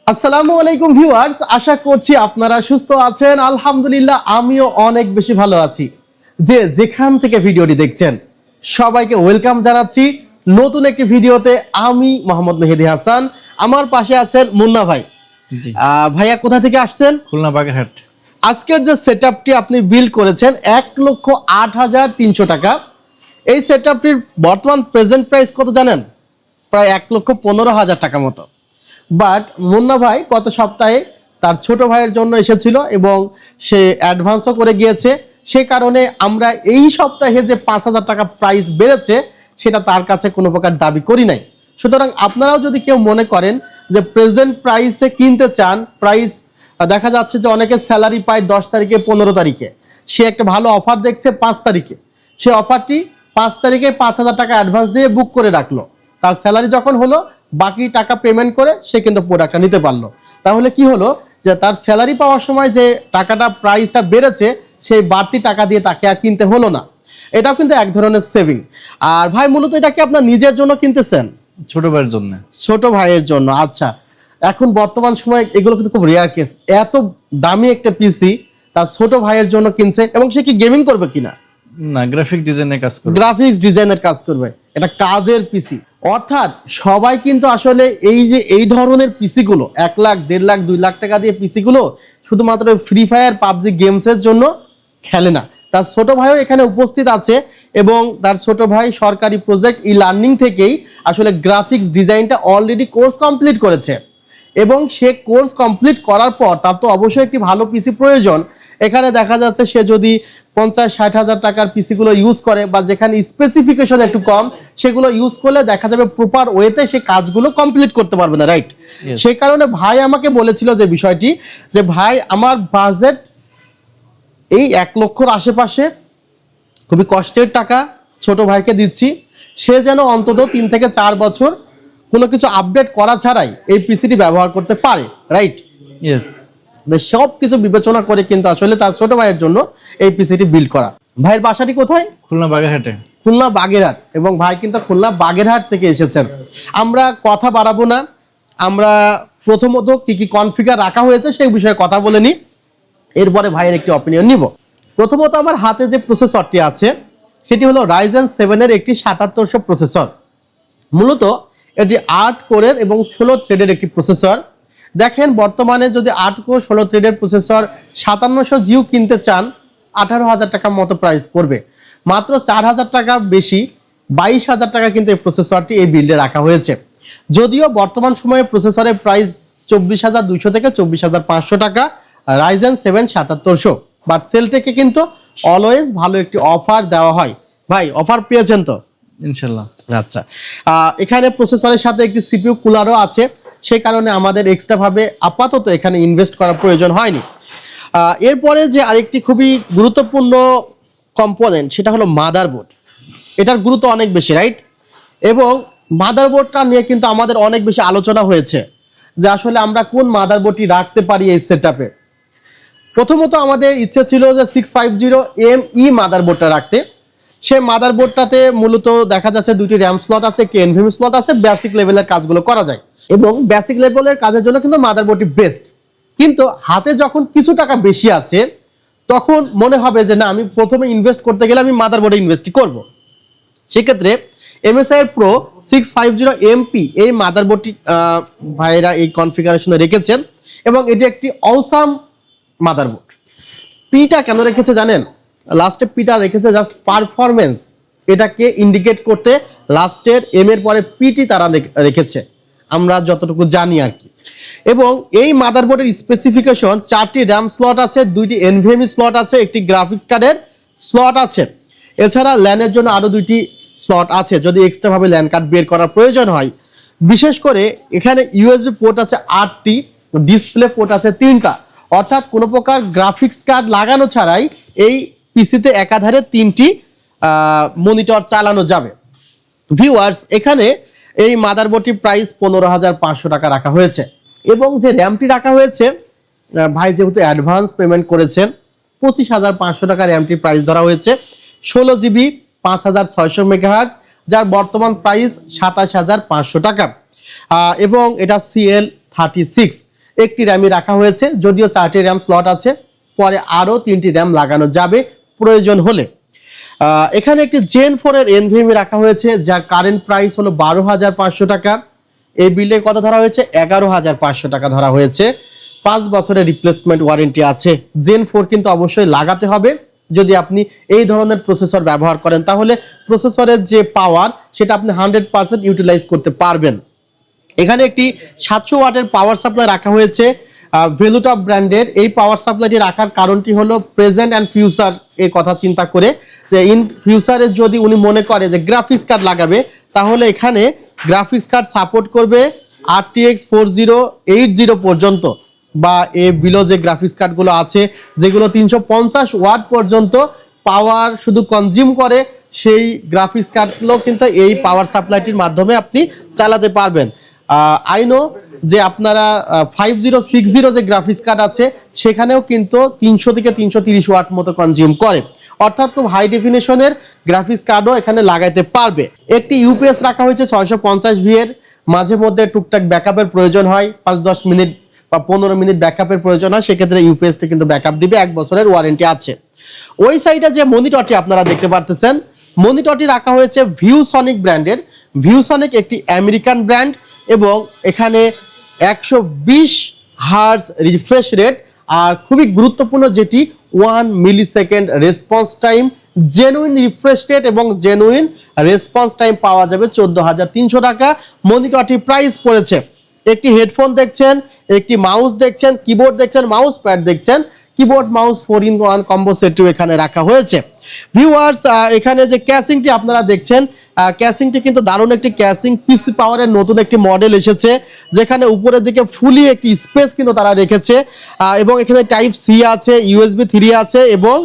আসসালামু আলাইকুম ভিউয়ার্স, আশা করছি আপনারা সুস্থ আছেন। আলহামদুলিল্লাহ আমিও অনেক বেশি ভালো আছি। যেখান থেকে ভিডিওটি দেখছেন সবাইকে ওয়েলকাম জানাচ্ছি নতুন একটি ভিডিওতে। আমি মোহাম্মদ মেহেদী হাসান, আমার পাশে আছেন মুন্না ভাই। জি ভাইয়া কোথা থেকে আসছেন? খুলনা বাগেরহাট। আজকের যে সেটআপটি আপনি বিল্ড করেছেন 1,08,300 টাকা, এই সেটআপটির বর্তমান প্রেজেন্ট প্রাইস কত জানেন? প্রায় 1,15,000 টাকা মতো। বাট মুন্না ভাই গত সপ্তাহে তার ছোট ভাইয়ের জন্য এসেছিল এবং সে অ্যাডভান্সও করে গিয়েছে। সে কারণে আমরা এই সপ্তাহে যে 5,000 টাকা প্রাইস বেড়েছে সেটা তার কাছে কোনো প্রকার দাবি করি নাই। সুতরাং আপনারাও যদি কেউ মনে করেন যে প্রেজেন্ট প্রাইসে কিনতে চান, প্রাইস দেখা যাচ্ছে যে অনেকে স্যালারি পায় 10 তারিখে 15 তারিখে, সে একটা ভালো অফার দেখছে 5 তারিখে, সে অফারটি 5 তারিখে 5,000 টাকা অ্যাডভান্স দিয়ে বুক করে রাখলো। তার স্যালারি যখন হলো বাকি টাকা পেমেন্ট করে সে কিন্তু প্রোডাক্টটা নিতে পারলো। তাহলে কি হলো যে তার স্যালারি পাওয়ার সময় যে টাকাটা প্রাইসটা বেড়েছে সেই বাড়তি টাকা দিয়ে তাকে আর কিনতে হলো না। এটাও কিন্তু এক ধরনের সেভিং। আর ভাই মূলত এটা কি আপনার নিজের জন্য কিনতেছেন? ছোট ভাইয়ের জন্য। ছোট ভাইয়ের জন্য, আচ্ছা। এখন বর্তমান সময়ে এগুলো কিন্তু খুব রেয়ার কেস, এত দামি একটা পিসি তার ছোট ভাইয়ের জন্য কিনছে। এবং সে কি গেমিং করবে কিনা? না, গ্রাফিক ডিজাইনের কাজ করবে। গ্রাফিক্স ডিজাইনের কাজ করবে, এটা কাজের পিসি। অর্থাৎ সবাই কিন্তু আসলে এই ধরনের পিসি গুলো 1 লাখ 1.5 লাখ 2 লাখ টাকা দিয়ে পিসি গুলো শুধুমাত্র ফ্রি ফায়ার পাবজি গেমসের জন্য খেলে না। তার ছোট ভাইও এখানে উপস্থিত আছে এবং তার ছোট ভাই সরকারি প্রজেক্ট ই লার্নিং থেকেই আসলে গ্রাফিক্স ডিজাইনটা অলরেডি কোর্স কমপ্লিট করেছে। এবং সে কোর্স কমপ্লিট করার পর তার তো অবশ্যই একটি ভালো পিসি প্রয়োজন। এখানে দেখা যাচ্ছে সে যদি 50-60 হাজার টাকার পিসিগুলো ইউজ করে বা যেখানে স্পেসিফিকেশন একটু কম সেগুলো ইউজ করলে দেখা যাবে প্রপার ওয়েতে সে কাজগুলো কমপ্লিট করতে পারবে না, রাইট? সেই কারণে ভাই আমাকে বলেছিল যে বিষয়টি, যে ভাই আমার বাজেট এই 1 লক্ষর আশেপাশে, খুবই কষ্টের টাকা ছোট ভাইকে দিচ্ছি, সে যেন অন্তত 3 থেকে 4 বছর কোনো কিছু আপডেট করা ছাড়াই এই পিসিটি ব্যবহার করতে পারে, রাইট? ইয়েস। সব কিছু বিবেচনা করে কিন্তু আসলে তার ছোট ভাইয়ের জন্য এই পিসিটি বিল্ড করা। ভাইয়ের বাসাটি কোথায়? খুলনা বাগেরহাটে। খুলনা বাগেরহাট। এবং ভাই কিন্তু খুলনা বাগেরহাট থেকে এসেছেন। আমরা কথা বাড়াবো না, আমরা প্রথমত কি কি কনফিগার রাখা হয়েছে সেই বিষয়ে কথা বলে নিই, এরপরে ভাইয়ের একটি অপিনিয়ন নিব। প্রথমত আমার হাতে যে প্রসেসরটি আছে সেটি হলো Ryzen 7 এর একটি 7700 প্রসেসর। মূলত এটি 8 কোরের এবং 16 থ্রেডের একটি প্রসেসর। দেখেন বর্তমানে যদি 8 কোর 16 থ্রেডের প্রসেসর 5700 জিও কিনতে চান 18,000 টাকার মতো প্রাইস পড়বে। মাত্র 4,000 টাকা বেশি 22,000 টাকা কিন্তু এই প্রসেসরটি এই বিল্ডে রাখা হয়েছে। যদিও বর্তমান সময়ে প্রসেসরের প্রাইস 24,200 থেকে 24,500 টাকা, Ryzen 7 7700। বাট সেলটেকে কিন্তু অলওয়েজ ভালো একটি অফার দেওয়া হয়। ভাই অফার পেয়েছেন তো? ইনশাআল্লাহ। আচ্ছা, এখানে প্রসেসরের সাথে একটি সিপিইউ কুলারও আছে, সেই কারণে আমাদের এক্সট্রা ভাবে আপাতত এখানে ইনভেস্ট করার প্রয়োজন হয়নি। এরপরে যে আরেকটি খুবই গুরুত্বপূর্ণ কম্পোনেন্ট সেটা হলো মাদারবোর্ড। এটার গুরুত্ব অনেক বেশি, রাইট? এবং মাদারবোর্ডটা নিয়ে কিন্তু আমাদের অনেক বেশি আলোচনা হয়েছে যে আসলে আমরা কোন মাদারবোর্ডটি রাখতে পারি এই সেটআপে। প্রথমত আমাদের ইচ্ছে ছিল যে 650ME মাদারবোর্ডটা রাখতে। সেই মাদারবোর্ডটাতে মূলত দেখা যাচ্ছে 2টি র্যাম স্লট আছে, একটি এনভিএম স্লট আছে, বেসিক লেভেলের কাজগুলো করা যায় এবং বেসিক লেভেলের কাজের জন্য কিন্তু মাদারবোর্ডটি বেস্ট। কিন্তু হাতে যখন কিছু টাকা বেশি আছে তখন মনে হবে যে না, আমি প্রথমে ইনভেস্ট করতে গেলে আমি মাদারবোর্ডে ইনভেস্টই করব। সেক্ষেত্রে MSI Pro 650MP এই মাদারবোর্ডটি ভাইয়েরা এই কনফিগারেশনে রেখেছেন এবং এটি একটি অসাম মাদারবোর্ড। পিটা কেন রেখেছে জানেন? লাস্টে পিটা রেখেছে জাস্ট পারফরমেন্স, এটাকে ইন্ডিকেট করতে লাস্টের এম এর পরে পিটি তারা রেখেছে, আমরা যতটুকু জানি আর কি। এবং এই মাদারবোর্ডের স্পেসিফিকেশন 4টি র্যাম স্লট আছে, 2টি এনভিএমই স্লট আছে, একটি গ্রাফিক্স কার্ডের স্লট আছে। এছাড়া ল্যানের জন্য আরও 2টি স্লট আছে যদি এক্সট্রা ভাবে ল্যান কার্ড বের করার প্রয়োজন হয়। বিশেষ করে এখানে ইউএসবি পোর্ট আছে 8টি, ডিসপ্লে পোর্ট আছে 3টা। অর্থাৎ কোনো প্রকার গ্রাফিক্স কার্ড লাগানো ছাড়াই এই পিসিতে একাধারে 3টি মনিটর চালানো যাবে। ভিউয়ার্স, এখানে এই মাদারবোর্ডটির প্রাইস 15,500 টাকা রাখা হয়েছে এবং যে র্যামটি রাখা হয়েছে, ভাই যেহেতু অ্যাডভান্স পেমেন্ট করেছেন 25,500 টাকা র্যামটির প্রাইস ধরা হয়েছে। 16GB 5,600 মেগাহার্টজ, যার বর্তমান প্রাইস 27,500 টাকা এবং এটা CL36। একটি র্যামই রাখা হয়েছে, যদিও 4টি র্যাম স্লট আছে, পরে আরও 3টি র্যাম লাগানো যাবে প্রয়োজন হলে। এখানে একটি জেন 4 এর এনভিএমই রাখা হয়েছে, যার কারেন্ট প্রাইস হলো 12,500 টাকা। এই বিলে কত ধরা হয়েছে? 11,500 টাকা ধরা হয়েছে। 5 বছরের রিপ্লেসমেন্ট ওয়ারেন্টি আছে। জেন 4 কিন্তু অবশ্যই লাগাতে হবে যদি আপনি এই ধরনের প্রসেসর ব্যবহার করেন, তাহলে প্রসেসরের যে পাওয়ার সেটা আপনি 100% ইউটিলাইজ করতে পারবেন। এখানে একটি 700 ওয়াটের পাওয়ার সাপ্লাই রাখা হয়েছে ভেলুটপ ব্র্যান্ডের। এই পাওয়ার সাপ্লাইটি রাখার কারণটি হলো প্রেজেন্ট অ্যান্ড ফিউচার এর কথা চিন্তা করে, যে ইন ফিউচারে যদি উনি মনে করে যে গ্রাফিক্স কার্ড লাগাবে, তাহলে এখানে গ্রাফিক্স কার্ড সাপোর্ট করবে RTX 4080 পর্যন্ত, বা এ বিলো যে গ্রাফিক্স কার্ডগুলো আছে যেগুলো 350 ওয়াট পর্যন্ত পাওয়ার শুধু কনজিউম করে, সেই গ্রাফিক্স কার্ডগুলো কিন্তু এই পাওয়ার সাপ্লাইটির মাধ্যমে আপনি চালাতে পারবেন। আই নো যে আপনারা 5060 যে গ্রাফিক্স কার্ড আছে সেখানেও কিন্তু 300 থেকে 330 ওয়াট মতো কনজিউম করে, অর্থাৎ খুব হাই ডেফিনেশনের গ্রাফিক্স কার্ডও এখানে লাগাইতে পারবে। একটি ইউপিএস রাখা হয়েছে 650V এর, মাঝে মধ্যে টুকটাক ব্যাকআপের প্রয়োজন হয়, 5-10 মিনিট বা 15 মিনিট ব্যাকআপের প্রয়োজন হয়, সেক্ষেত্রে ইউপিএসটি কিন্তু ব্যাকআপ দিবে, 1 বছরের ওয়ারেন্টি আছে। ওই সাইডে যে মনিটরটি আপনারা দেখতে পারতেছেন, মনিটরটি রাখা হয়েছে ভিউসনিক ব্র্যান্ডের। ভিউসনিক একটি আমেরিকান ব্র্যান্ড এবং এখানে 120 হার্জ রিফ্রেশ রেট, আর খুবই গুরুত্বপূর্ণ যেটি 1 millisecond response time, genuine refresh rate এবং জেনুইন রেসপন্স টাইম পাওয়া যাবে 14,300 টাকা। মনিটরটির প্রাইস পড়েছে, একটি হেডফোন দেখছেন, একটি মাউস দেখছেন, কিবোর্ড দেখছেন, মাউস প্যাড দেখছেন, কিবোর্ড মাউস 4-in-1 কম্বো সেটও এখানে রাখা হয়েছে। ভিউয়ার্স, এখানে যে ক্যাসিংটি আপনারা দেখছেন, ক্যাসিংটি কিন্তু দারুণ একটি ক্যাসিং। পিসি পাওয়ারের নতুন একটি মডেল এসেছে, যেখানে উপরের দিকে ফুলি একটি স্পেস কিন্তু তারা রেখেছে, এবং এখানে টাইপ সি আছে, USB 3 আছে, এবং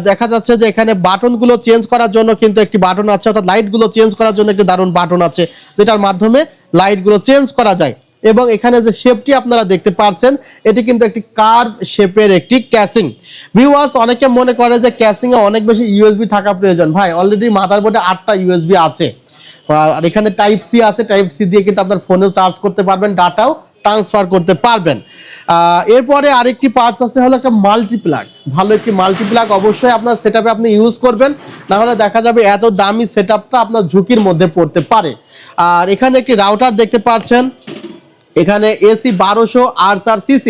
দেখা যাচ্ছে যে এখানে বাটনগুলো চেঞ্জ করার জন্য কিন্তু একটি বাটন আছে, অর্থাৎ লাইটগুলো চেঞ্জ করার জন্য একটি দারুণ বাটন আছে, যেটার মাধ্যমে লাইটগুলো চেঞ্জ করা যায়। এবং এখানে যে শেপটি আপনারা দেখতে পাচ্ছেন, এটি কিন্তু একটি কার্ভ শেপের একটি ক্যাসিং। ভিউয়ার্স, অনেকে মনে করে যে ক্যাসিং এ অনেক বেশি USB থাকা প্রয়োজন। ভাই, অলরেডি মাদারবোর্ডে 8টা USB আছে, আর এখানে টাইপ সি আছে, টাইপ সি দিয়ে কিন্তু আপনার ফোনেও চার্জ করতে পারবেন, ডাটাও ট্রান্সফার করতে পারবেন। এরপরে আরেকটি পার্টস আছে হলো একটা মাল্টিপ্লাগ। ভালো একটি মাল্টিপ্লাগ অবশ্যই আপনার সেটআপে আপনি ইউজ করবেন, না হলে দেখা যাবে এত দামি সেটআপটা আপনার ঝুঁকির মধ্যে পড়তে পারে। আর এখানে একটি রাউটার দেখতে পাচ্ছেন, এখানে AC1200 RSR-C6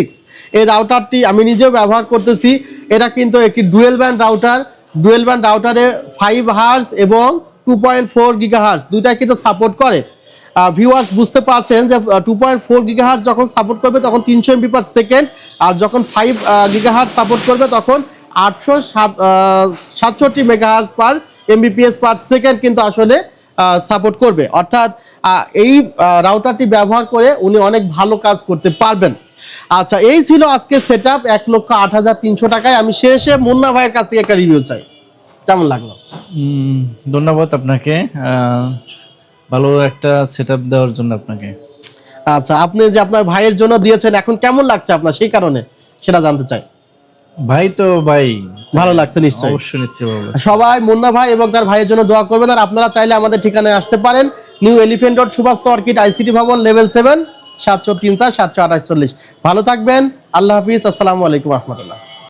এই রাউটারটি আমি নিজেও ব্যবহার করতেছি। এটা কিন্তু একটি dual band router. Dual band রাউটারে 5 হার্জ এবং 2.4 গিগাহার্জ দুইটাই কিন্তু সাপোর্ট করে। ভিউয়ার্স, বুঝতে পারছেন যে 2.4 গিগাহার্জ যখন সাপোর্ট করবে তখন 300 MB পার সেকেন্ড, আর যখন 5 গিগাহার্জ সাপোর্ট করবে তখন 867 মেগাহার্জ পার MBPS পার সেকেন্ড কিন্তু আসলে সাপোর্ট করবে। অর্থাৎ এই রাউটারটি ব্যবহার করে উনি অনেক ভালো কাজ করতে পারবেন। আচ্ছা, এই ছিল আজকে সেটআপ 1,08,300 টাকায়। আমি শেষে মুন্না ভাইয়ের কাছ থেকে একটা রিভিউ চাই, কেমন লাগলো? ধন্যবাদ আপনাকে, ভালো একটা সেটআপ দেওয়ার জন্য আপনাকে। আচ্ছা, আপনি যে আপনার ভাইয়ের জন্য দিয়েছেন, এখন কেমন লাগছে আপনার, সেই কারণে সেটা জানতে চাই। ভাই তো ভাই, ভালো লাগছে নিশ্চয়ই? অবশ্যই নিশ্চয়ই ভালো লাগছে। সবাই মুন্না ভাই এবং তার ভাইয়ের জন্য দোয়া করবেন। আর আপনারা চাইলে আমাদের ঠিকানায় আসতে পারেন, নিউ এলিফ্যান্ট রোড, সুভাষ অর্কিড, ICT ভবন, লেভেল 7, 703-728-40। ভালো থাকবেন, আল্লাহ হাফিজ, আসসালামু আলাইকুম রহমতুল্লাহ।